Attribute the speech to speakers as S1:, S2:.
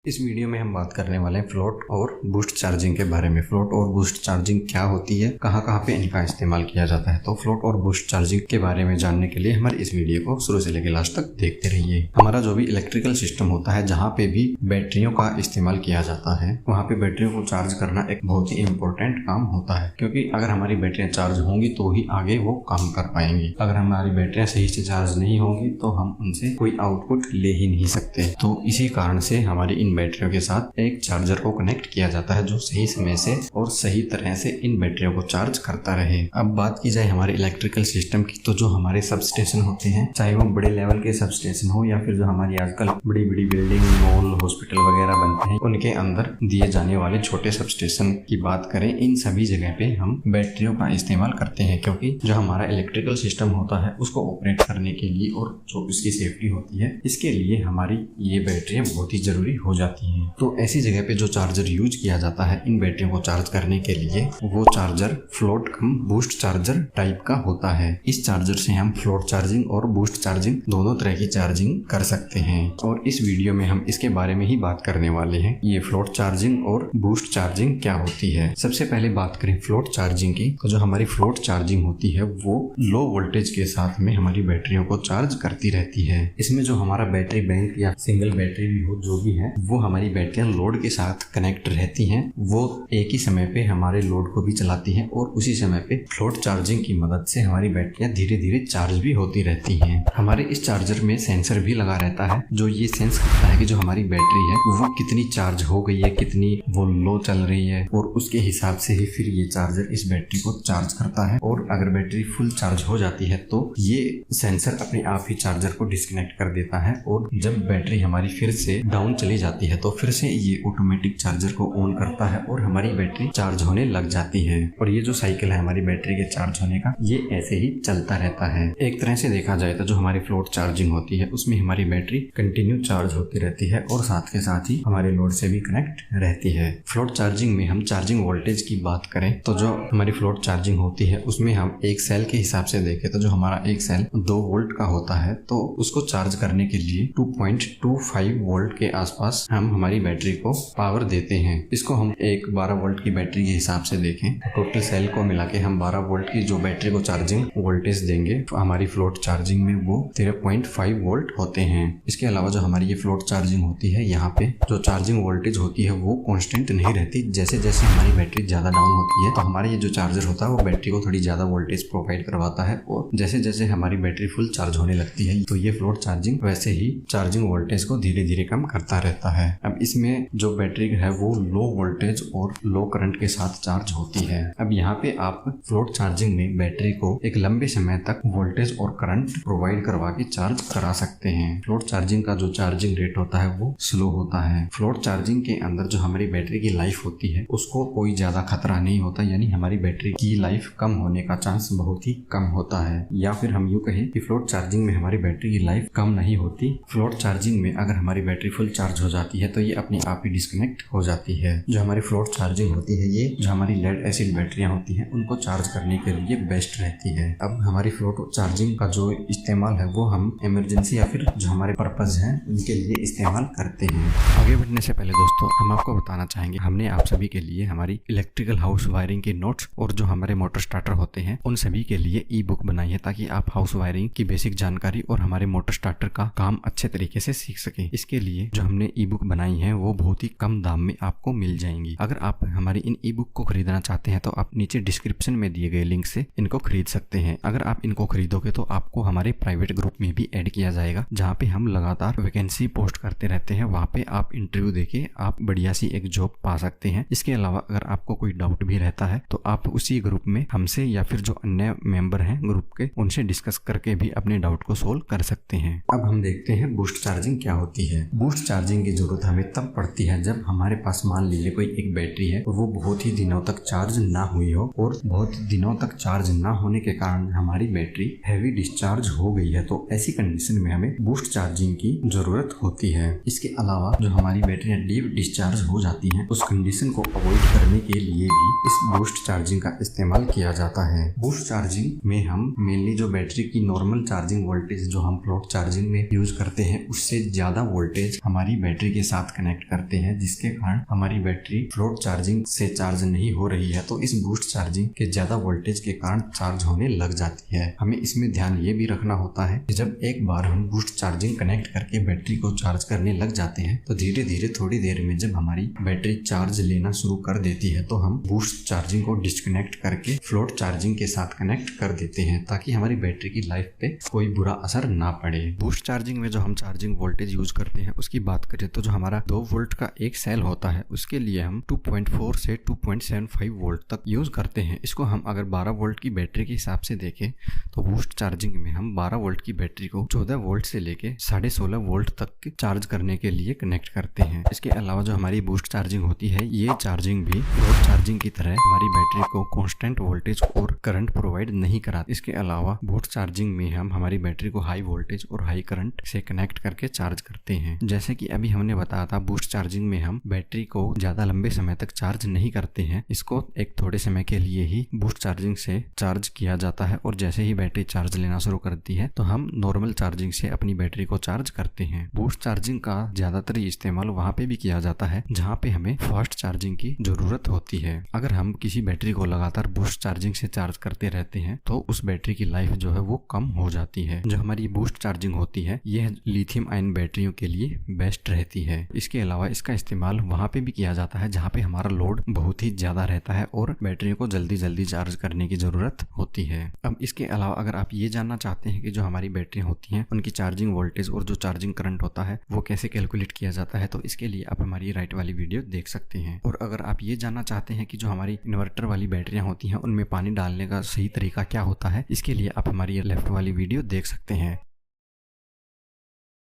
S1: इस वीडियो में हम बात करने वाले हैं फ्लोट और बूस्ट चार्जिंग के बारे में। फ्लोट और बूस्ट चार्जिंग क्या होती है, कहाँ कहाँ पे इनका इस्तेमाल किया जाता है। तो फ्लोट और बूस्ट चार्जिंग के बारे में जानने के लिए हमारे इस वीडियो को शुरू से लेकर लास्ट तक देखते रहिए। हमारा जो भी इलेक्ट्रिकल सिस्टम होता है, जहाँ पे भी बैटरियों का इस्तेमाल किया जाता है, वहाँ पे बैटरियों को चार्ज करना एक बहुत ही इम्पोर्टेंट काम होता है, क्योंकि अगर हमारी बैटरियाँ चार्ज होंगी तो ही आगे वो काम कर पाएंगी। अगर हमारी बैटरियाँ सही से चार्ज नहीं होंगी तो हम उनसे कोई आउटपुट ले ही नहीं सकते। तो इसी कारण से हमारी इन बैटरियों के साथ एक चार्जर को कनेक्ट किया जाता है, जो सही समय से और सही तरह से इन बैटरियों को चार्ज करता रहे। अब बात की जाए हमारे इलेक्ट्रिकल सिस्टम की, तो जो हमारे सब स्टेशन होते हैं, चाहे वो बड़े लेवल के सब स्टेशन हो या फिर जो हमारी आजकल बड़ी बड़ी बिल्डिंग, मॉल, हॉस्पिटल वगैरह बनते हैं, उनके अंदर दिए जाने वाले छोटे सब स्टेशन की बात करें, इन सभी जगह पे हम बैटरियों का इस्तेमाल करते हैं, क्योंकि जो हमारा इलेक्ट्रिकल सिस्टम होता है उसको ऑपरेट करने के लिए और जो इसकी सेफ्टी होती है, इसके लिए हमारी ये बैटरियां बहुत ही जरूरी हो जाती हैं। तो ऐसी जगह पे जो चार्जर यूज किया जाता है इन बैटरियों को चार्ज करने के लिए, वो चार्जर फ्लोट कम बूस्ट चार्जर टाइप का होता है। इस चार्जर से हम फ्लोट चार्जिंग और बूस्ट चार्जिंग दोनों तरह की चार्जिंग कर सकते हैं, और इस वीडियो में हम इसके बारे में ही बात करने वाले हैं। ये फ्लोट चार्जिंग और बूस्ट चार्जिंग क्या होती है। सबसे पहले बात करें फ्लोट चार्जिंग की, तो जो हमारी फ्लोट चार्जिंग होती है वो लो वोल्टेज के साथ में हमारी बैटरियों को चार्ज करती रहती है। इसमें जो हमारा बैटरी बैंक या सिंगल बैटरी भी हो, जो भी है, वो हमारी बैटरियां लोड के साथ कनेक्ट रहती हैं। वो एक ही समय पे हमारे लोड को भी चलाती हैं और उसी समय पे फ्लोट चार्जिंग की मदद से हमारी बैटरियां धीरे धीरे चार्ज भी होती रहती हैं। हमारे इस चार्जर में सेंसर भी लगा रहता है, जो ये सेंस करता है कि जो हमारी बैटरी है वो कितनी चार्ज हो गई है, कितनी वो लो चल रही है, और उसके हिसाब से ही फिर ये चार्जर इस बैटरी को चार्ज करता है। और अगर बैटरी फुल चार्ज हो जाती है तो ये सेंसर अपने आप ही चार्जर को डिस्कनेक्ट कर देता है, और जब बैटरी हमारी फिर से डाउन चली जाती है तो फिर से ये ऑटोमेटिक चार्जर को ऑन करता है और हमारी बैटरी चार्ज होने लग जाती है। और ये जो साइकिल है हमारी बैटरी के चार्ज होने का, ये ऐसे ही चलता रहता है। एक तरह से देखा जाए तो जो हमारी फ्लोट चार्जिंग होती है उसमें हमारी बैटरी कंटिन्यू चार्ज होती रहती है और साथ के साथ ही हमारे लोड से भी कनेक्ट रहती है। फ्लोट चार्जिंग में हम चार्जिंग वोल्टेज की बात करें तो जो हमारी फ्लोट चार्जिंग होती है उसमें हम एक सेल के हिसाब से देखें तो जो हमारा एक सेल 2 वोल्ट का होता है, तो उसको चार्ज करने के लिए 2.25 वोल्ट के आसपास हम हमारी बैटरी को पावर देते हैं। इसको हम एक 12 वोल्ट की बैटरी के हिसाब से देखें, टोटल सेल को मिला के हम 12 वोल्ट की जो बैटरी को चार्जिंग वोल्टेज देंगे, तो हमारी फ्लोट चार्जिंग में वो 13.5 वोल्ट होते हैं। इसके अलावा जो हमारी ये फ्लोट चार्जिंग होती है, यहाँ पे जो चार्जिंग वोल्टेज होती है वो कांस्टेंट नहीं रहती। जैसे जैसे हमारी बैटरी ज्यादा डाउन होती है तो हमारा ये जो चार्जर होता है वो बैटरी को थोड़ी ज्यादा वोल्टेज प्रोवाइड करवाता है, और जैसे जैसे हमारी बैटरी फुल चार्ज होने लगती है तो ये फ्लोट चार्जिंग वैसे ही चार्जिंग वोल्टेज को धीरे धीरे कम करता रहता है। अब इसमें जो बैटरी है वो लो वोल्टेज और लो करंट के साथ चार्ज होती है। अब यहाँ पे आप फ्लोट चार्जिंग में बैटरी को एक लंबे समय तक वोल्टेज और करंट प्रोवाइड करवा के चार्ज करा सकते हैं। फ्लोट चार्जिंग का जो चार्जिंग रेट होता है वो स्लो होता है। फ्लोट चार्जिंग के अंदर जो हमारी बैटरी की लाइफ होती है उसको कोई ज्यादा खतरा नहीं होता, यानी हमारी बैटरी की लाइफ कम होने का चांस बहुत ही कम होता है। या फिर हम यूँ कहें कि फ्लोट चार्जिंग में हमारी बैटरी की लाइफ कम नहीं होती। फ्लोट चार्जिंग में अगर हमारी बैटरी फुल चार्ज हो जाती है तो ये अपने आप ही डिस्कनेक्ट हो जाती है। जो हमारी फ्लोट चार्जिंग होती है, ये जो हमारी लेड एसिड बैटरियां होती हैं उनको चार्ज करने के लिए बेस्ट रहती है। अब हमारी फ्लोट चार्जिंग का जो इस्तेमाल है वो हम इमरजेंसी या फिर जो हमारे पर्पज हैं उनके लिए इस्तेमाल करते हैं। आगे बढ़ने से पहले दोस्तों हम आपको बताना चाहेंगे, हमने आप सभी के लिए हमारी इलेक्ट्रिकल हाउस वायरिंग के नोट्स और जो हमारे मोटर स्टार्टर होते हैं उन सभी के लिए ई बुक बनाई है, ताकि आप हाउस वायरिंग की बेसिक जानकारी और हमारे मोटर स्टार्टर का काम अच्छे तरीके से सीख सके। इसके लिए जो हमने ई बुक बनाई है वो बहुत ही कम दाम में आपको मिल जाएंगी। अगर आप हमारी इन ई बुक को खरीदना चाहते हैं तो आप नीचे डिस्क्रिप्शन में दिए गए लिंक से इनको खरीद सकते हैं। अगर आप इनको खरीदोगे तो आपको हमारे प्राइवेट ग्रुप में भी ऐड किया जाएगा, जहाँ पे हम लगातार वैकेंसी पोस्ट करते रहते हैं। वहाँ पे आप इंटरव्यू देके आप बढ़िया सी एक जॉब पा सकते हैं। इसके अलावा अगर आपको कोई डाउट भी रहता है तो आप उसी ग्रुप में हमसे या फिर जो अन्य मेंबर हैं ग्रुप के, उनसे डिस्कस करके भी अपने डाउट को सोल्व कर सकते हैं। अब हम देखते हैं बूस्ट चार्जिंग क्या होती है। बूस्ट चार्जिंग की जरूरत हमें तब पड़ती है जब हमारे पास मान लीजिए कोई एक बैटरी है और वो बहुत ही दिनों तक चार्ज ना हुई हो, और बहुत दिनों तक चार्ज ना होने के कारण हमारी बैटरी हैवी डिस्चार्ज हो गई है, तो ऐसी कंडीशन में हमें बूस्ट चार्जिंग की जरूरत होती है। इसके अलावा जो हमारी बैटरियां डीप डिस्चार्ज हो जाती हैं, उस कंडीशन को अवॉइड करने के लिए भी इस बूस्ट चार्जिंग का इस्तेमाल किया जाता है। बूस्ट चार्जिंग में हम मेनली जो बैटरी की नॉर्मल चार्जिंग वोल्टेज जो हम फ्लोट चार्जिंग में यूज करते हैं उससे ज्यादा वोल्टेज हमारी बैटरी के साथ कनेक्ट करते हैं, जिसके कारण हमारी बैटरी फ्लोट चार्जिंग से चार्ज नहीं हो रही है तो इस बूस्ट चार्जिंग के ज्यादा वोल्टेज के कारण चार्ज होने लग जाती है। हमें इसमें ध्यान ये भी रखना होता है कि जब एक बार हम बूस्ट चार्जिंग कनेक्ट करके बैटरी को चार्ज करने लग जाते हैं तो धीरे धीरे थोड़ी देर में जब हमारी बैटरी चार्ज लेना शुरू कर देती है तो हम बूस्ट चार्जिंग को डिस्कनेक्ट करके फ्लोट चार्जिंग के साथ कनेक्ट कर देते हैं, ताकि हमारी बैटरी की लाइफ पे कोई बुरा असर ना पड़े। बूस्ट चार्जिंग में जो हम चार्जिंग वोल्टेज यूज करते हैं उसकी बात करें तो जो हमारा 2 वोल्ट का एक सेल होता है उसके लिए हम 2.4 से 2.75 वोल्ट तक यूज करते हैं। इसको हम अगर 12 वोल्ट की बैटरी के हिसाब से देखें तो बूस्ट चार्जिंग में हम 12 वोल्ट की बैटरी को 14 वोल्ट से लेके 16.5 वोल्ट तक चार्ज करने के लिए कनेक्ट करते हैं। इसके अलावा जो हमारी बूस्ट चार्जिंग होती है ये चार्जिंग भी फ्लोट चार्जिंग की तरह हमारी बैटरी को कांस्टेंट वोल्टेज और करंट प्रोवाइड नहीं कराती। इसके अलावा बूस्ट चार्जिंग में हम हमारी बैटरी को हाई वोल्टेज और हाई करंट से कनेक्ट करके चार्ज करते हैं। जैसे कि अभी हमने बताया था बूस्ट चार्जिंग में हम बैटरी को ज्यादा लंबे समय तक चार्ज नहीं करते हैं, इसको एक थोड़े समय के लिए ही बूस्ट चार्जिंग से चार्ज किया जाता है और जैसे ही बैटरी चार्ज लेना शुरू करती है तो हम नॉर्मल चार्जिंग से अपनी बैटरी को चार्ज करते हैं। बूस्ट चार्जिंग का ज्यादातर इस्तेमाल वहाँ पे भी किया जाता है जहाँ पे हमें फास्ट चार्जिंग की जरूरत होती है। अगर हम किसी बैटरी को लगातार बूस्ट चार्जिंग से चार्ज करते रहते हैं तो उस बैटरी की लाइफ जो है वो कम हो जाती है। जो हमारी बूस्ट चार्जिंग होती है यह लिथियम आयन बैटरियों के लिए बेस्ट रहती है। इसके अलावा इसका इस्तेमाल वहाँ पे भी किया जाता है जहाँ पे हमारा लोड बहुत ही ज्यादा रहता है और बैटरी को जल्दी जल्दी चार्ज करने की जरूरत होती है। अब इसके अलावा अगर आप ये जानना चाहते हैं कि जो हमारी बैटरी होती हैं उनकी चार्जिंग वोल्टेज और जो चार्जिंग करंट होता है वो कैसे कैलकुलेट किया जाता है तो इसके लिए आप हमारी राइट वाली वीडियो देख सकते हैं। और अगर आप ये जानना चाहते हैं कि जो हमारी इन्वर्टर वाली बैटरियां होती हैं उनमें पानी डालने का सही तरीका क्या होता है, इसके लिए आप हमारी लेफ्ट वाली वीडियो देख सकते हैं।